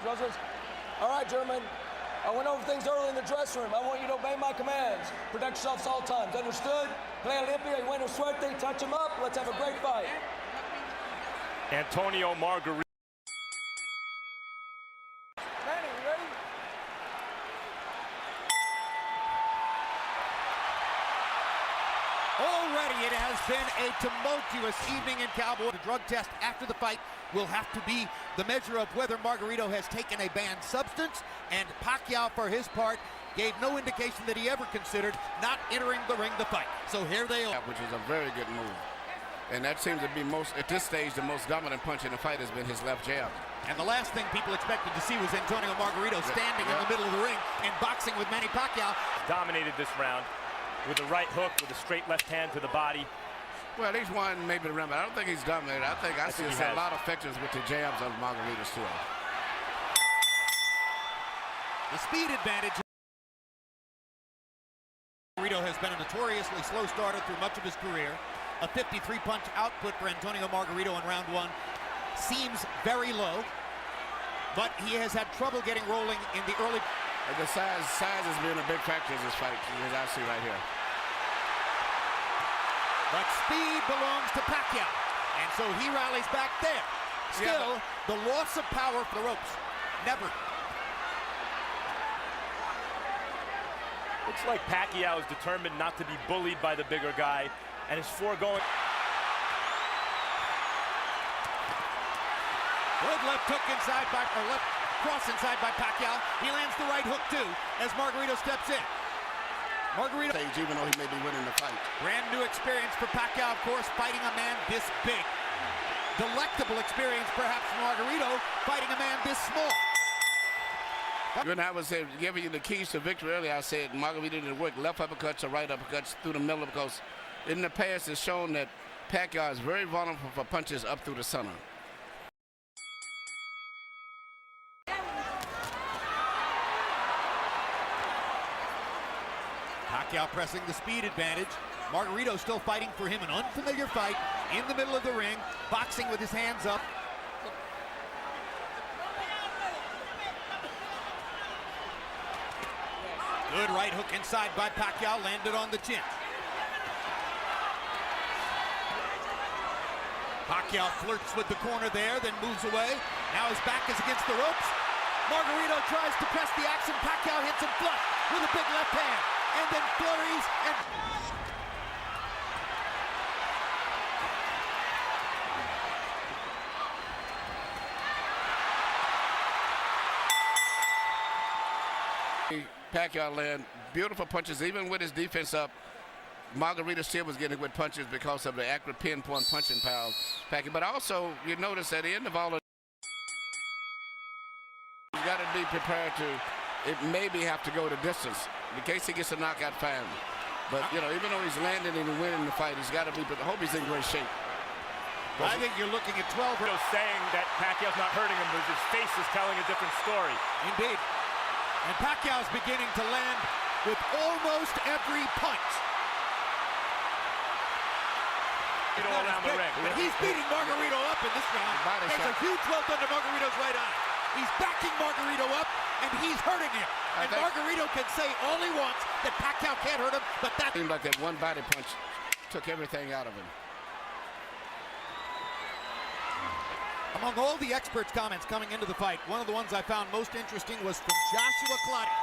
All right, German. I went over things early in the dressing room. I want you to obey my commands. Protect yourselves at all times. Understood? Play limpia. You went to suerte. Touch him up. Let's have a great fight. Antonio Margarito. Manny, you ready? Already it has been a tumultuous evening in Cowboy. The drug test after the fight will have to be the measure of whether Margarito has taken a banned substance, and Pacquiao, for his part, gave no indication that he ever considered not entering the ring to fight. So here they are. Which is a very good move. And that seems to be at this stage, the most dominant punch in the fight has been his left jab. And the last thing people expected to see was Antonio Margarito standing in the middle of the ring and boxing with Manny Pacquiao. Dominated this round with a right hook with a straight left hand to the body. Well, he's won maybe the round, but I don't think he's dominated. I think I see a lot of effectiveness with the jabs of Margarito still. The speed advantage. Margarito has been a notoriously slow starter through much of his career. A 53 punch output for Antonio Margarito in round one seems very low, but he has had trouble getting rolling in the early. The size has been a big factor in this fight, as I see right here. But speed belongs to Pacquiao, and so he rallies back there. Still, the loss of power for the ropes. Never. Looks like Pacquiao is determined not to be bullied by the bigger guy and is foregoing. Good left hook inside by, or left cross inside by Pacquiao. He lands the right hook too as Margarito steps in. Margarito, even though he may be winning the fight. Brand new experience for Pacquiao, of course, fighting a man this big. Delectable experience perhaps for Margarito, fighting a man this small. When I was giving you the keys to victory earlier, I said Margarito didn't work left uppercuts or right uppercuts through the middle, because in the past it's shown that Pacquiao is very vulnerable for punches up through the center. Pacquiao pressing the speed advantage. Margarito still fighting for him, an unfamiliar fight in the middle of the ring, boxing with his hands up. Good right hook inside by Pacquiao, landed on the chin. Pacquiao flirts with the corner there, then moves away. Now his back is against the ropes. Margarito tries to press the action. Pacquiao hits him flush with a big left hand, and then flurries and... Pacquiao land beautiful punches, even with his defense up. Margarito still was getting good punches because of the accurate pinpoint punching power of Pacquiao. But also, you notice at the end of all of you've got to be prepared to, it maybe have to go the distance in case he gets a knockout, fine. But, you know, even though he's landing and winning the fight, he's got to be, but I hope he's in great shape. I think you're looking at 12. Saying that Pacquiao's not hurting him, but his face is telling a different story. Indeed. And Pacquiao's beginning to land with almost every punch. All around the ring. But he's beating Margarito up in this round. There's a huge welt under Margarito's right eye. He's backing Margarito up, and he's hurting him. And Margarito can say all he wants that Pacquiao can't hurt him, but that seemed like that one body punch took everything out of him. Among all the experts' comments coming into the fight, one of the ones I found most interesting was from Joshua Clottey.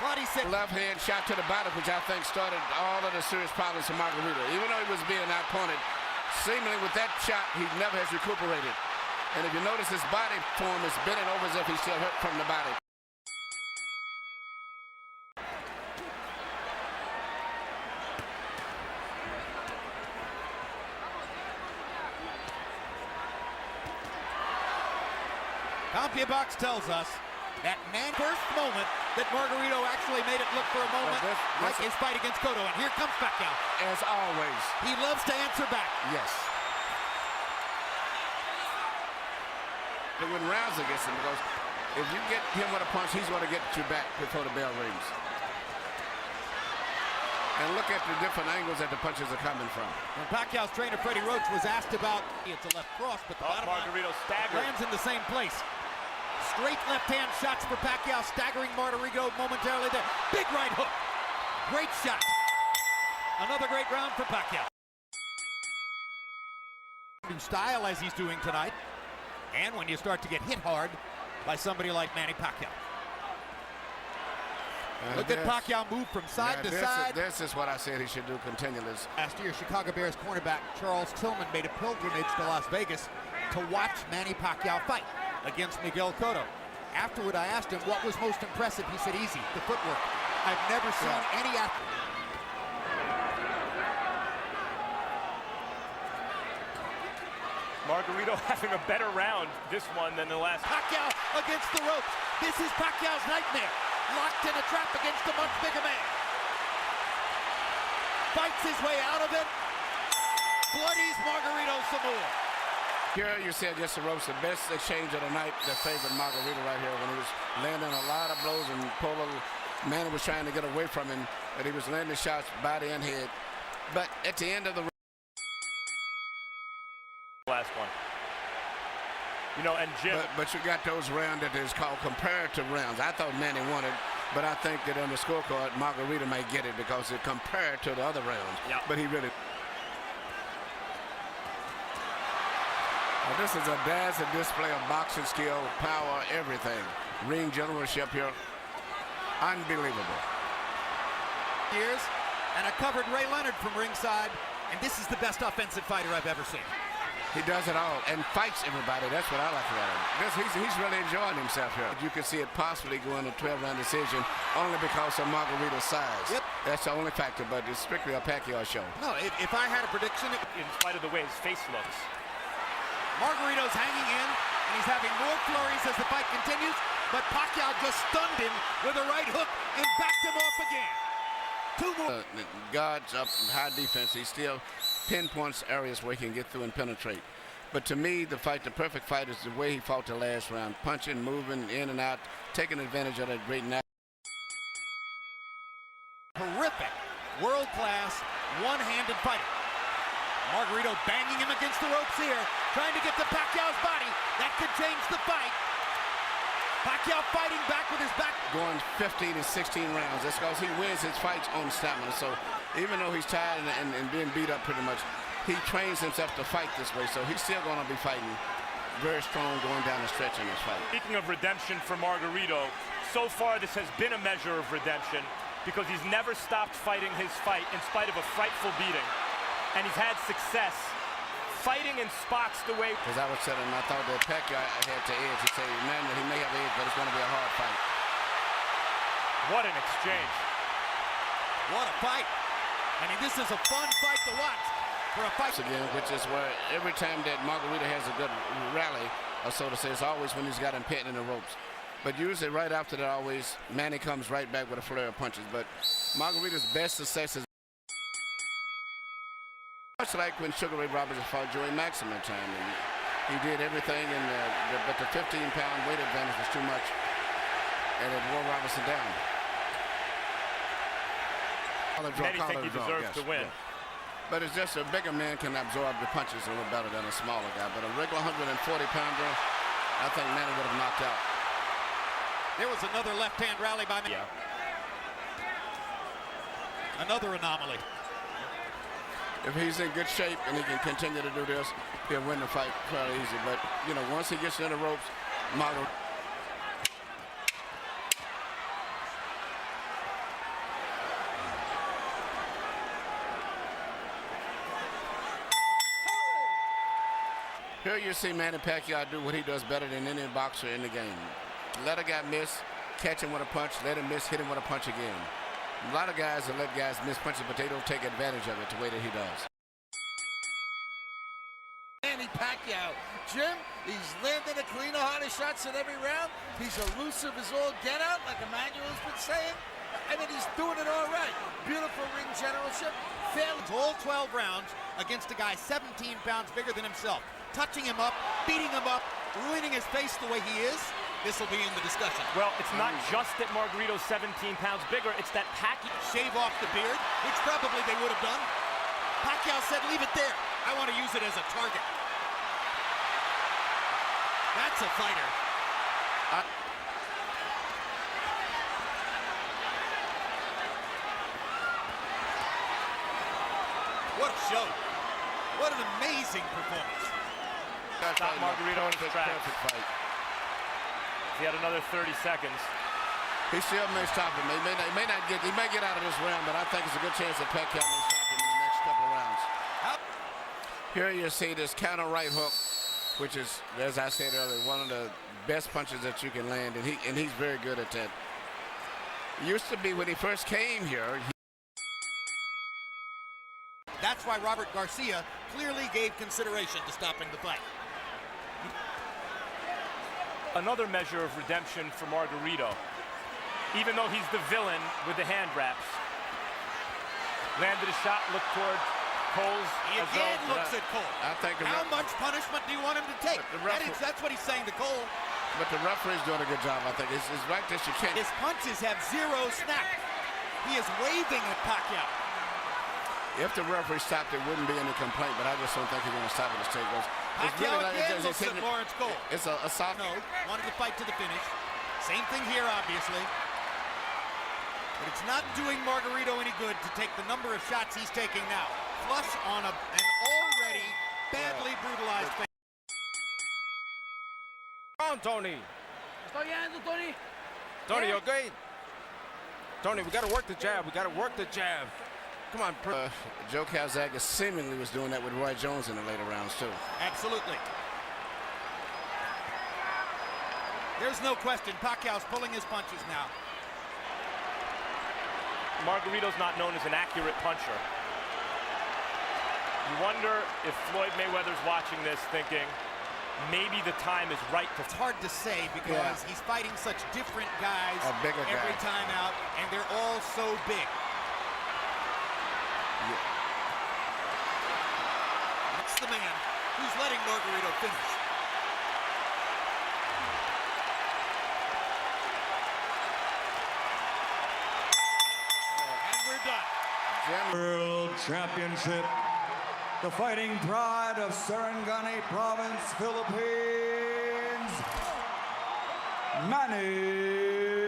Clottey said, left hand shot to the body, which I think started all of the serious problems for Margarito. Even though he was being outpointed, seemingly with that shot, he never has recuperated. And if you notice, his body form is bending over as if he's still hurt from the body. CompuBox tells us that first moment that Margarito actually made it look for a moment like his fight against Cotto. And here comes Pacquiao. As always. He loves to answer back. Yes. They win rounds against him because if you get him with a punch, he's going to get you back before the bell rings. And look at the different angles that the punches are coming from. When Pacquiao's trainer Freddie Roach was asked about it's a left cross, but the bottom Margarito staggered. lands in the same place. Straight left-hand shots for Pacquiao, staggering Margarito momentarily there. Big right hook. Great shot. Another great round for Pacquiao. In style as he's doing tonight. And when you start to get hit hard by somebody like Manny Pacquiao. Look at Pacquiao move from side to side. This is what I said he should do continually. Last year, Chicago Bears cornerback Charles Tillman made a pilgrimage to Las Vegas to watch Manny Pacquiao fight against Miguel Cotto. Afterward, I asked him what was most impressive. He said, easy, the footwork. I've never seen any athlete. Margarito having a better round this one than the last. Pacquiao against the ropes. This is Pacquiao's nightmare. Locked in a trap against a much bigger man. Fights his way out of it. Bloodies Margarito some more. Here you said just the ropes, the best exchange of the night that favored Margarito right here when he was landing a lot of blows and Polo Manny was trying to get away from him, and he was landing shots body and head. But at the end of the last one. You know, and Jim. But you got those rounds that is called comparative rounds. I thought Manny won it, but I think that on the scorecard, Margarito may get it because it compared to the other rounds. Yeah. But he really. Well, this is a dazzling display of boxing skill, power, everything. Ring generalship here. Unbelievable. Years, and I covered Ray Leonard from ringside, and this is the best offensive fighter I've ever seen. He does it all and fights everybody. That's what I like about him. He's really enjoying himself here. You can see it possibly going to 12-round decision only because of Margarito's size. Yep. That's the only factor, but it's strictly a Pacquiao show. No, if I had a prediction... In spite of the way his face looks. Margarito's hanging in, and he's having more flurries as the fight continues, but Pacquiao just stunned him with a right hook and backed him off again. Two more. Guards up, high defense. He still pinpoints areas where he can get through and penetrate. But to me, the perfect fight is the way he fought the last round. Punching, moving in and out, taking advantage of that great knack. Terrific, world-class, one-handed fighter. Margarito banging him against the ropes here, trying to get to Pacquiao's body. That could change the fight. Pacquiao fighting back with his back. Going 15 and 16 rounds. That's because he wins his fights on stamina. So even though he's tired and being beat up pretty much, he trains himself to fight this way. So he's still going to be fighting very strong going down the stretch in this fight. Speaking of redemption for Margarito, so far this has been a measure of redemption because he's never stopped fighting his fight in spite of a frightful beating. And he's had success fighting in spots the way. As I was telling him, I thought that Pacquiao had to edge. He said, man, he may have edge, but it's going to be a hard fight. What an exchange. What a fight. I mean, this is a fun fight to watch for a fight. Again, which is where every time that Margarito has a good rally, or so to say, it's always when he's got him pitting in the ropes. But usually right after that, always, Manny comes right back with a flurry of punches. But Margarito's best success is much like when Sugar Ray Roberts fought Joey Maxim at time, and he did everything, but the 15-pound weight advantage was too much, and it wore Robertson down. Many think he deserves to win. Yes. But it's just a bigger man can absorb the punches a little better than a smaller guy. But a regular 140-pounder, I think Manny would have knocked out. There was another left-hand rally by Manny. Yeah. Another anomaly. If he's in good shape and he can continue to do this, he'll win the fight fairly easy. But, you know, once he gets in the ropes, Margarito. Here you see Manny Pacquiao do what he does better than any boxer in the game. Let a guy miss, catch him with a punch, let him miss, hit him with a punch again. A lot of guys that let guys miss punches, but they don't take advantage of it the way that he does. Manny Pacquiao. Jim, he's landing a cleaner, harder shots in every round. He's elusive as all get out, like Emmanuel's been saying. I mean, he's doing it all right. Beautiful ring generalship. Failed all 12 rounds against a guy 17 pounds bigger than himself. Touching him up, beating him up, ruining his face the way he is. This will be in the discussion. Well, it's not just that Margarito's 17 pounds bigger, it's that Pacquiao shave off the beard, which probably they would have done. Pacquiao said, leave it there. I want to use it as a target. That's a fighter. What a show. What an amazing performance. Stop Margarito in his tracks. Perfect fight. He had another 30 seconds. He still may stop him. He may get out of this round, but I think it's a good chance that Pacquiao may stop him in the next couple of rounds. Here you see this counter right hook, which is, as I said earlier, one of the best punches that you can land, and he's very good at that. Used to be when he first came here. That's why Robert Garcia clearly gave consideration to stopping the fight. Another measure of redemption for Margarito. Even though he's the villain with the hand wraps. Landed a shot, looked toward Cole's. He again looks at Cole. I think how much punishment do you want him to take? That's what he's saying to Cole. But the referee's doing a good job, I think. It's right that you can't. His punches have zero snap. He is waving at Pacquiao. If the referee stopped, there wouldn't be any complaint, but I just don't think he's going to stop it. Pacquiao again looks at Lawrence Cole. It's a soft. No, wanted to fight to the finish. Same thing here, obviously. But it's not doing Margarito any good to take the number of shots he's taking now. Flush on an already badly brutalized face. Come on, Tony. Tony. Tony, okay? Tony, we got to work the jab. We got to work the jab. Come on. Joe Calzaghe seemingly was doing that with Roy Jones in the later rounds, too. Absolutely. There's no question. Pacquiao's pulling his punches now. Margarito's not known as an accurate puncher. You wonder if Floyd Mayweather's watching this thinking, maybe the time is right to... It's hard to say because he's fighting such different guys every time out, and they're all so big. That's the man who's letting Margarito finish. And we're done. World Championship. The fighting pride of Sarangani Province, Philippines, Manny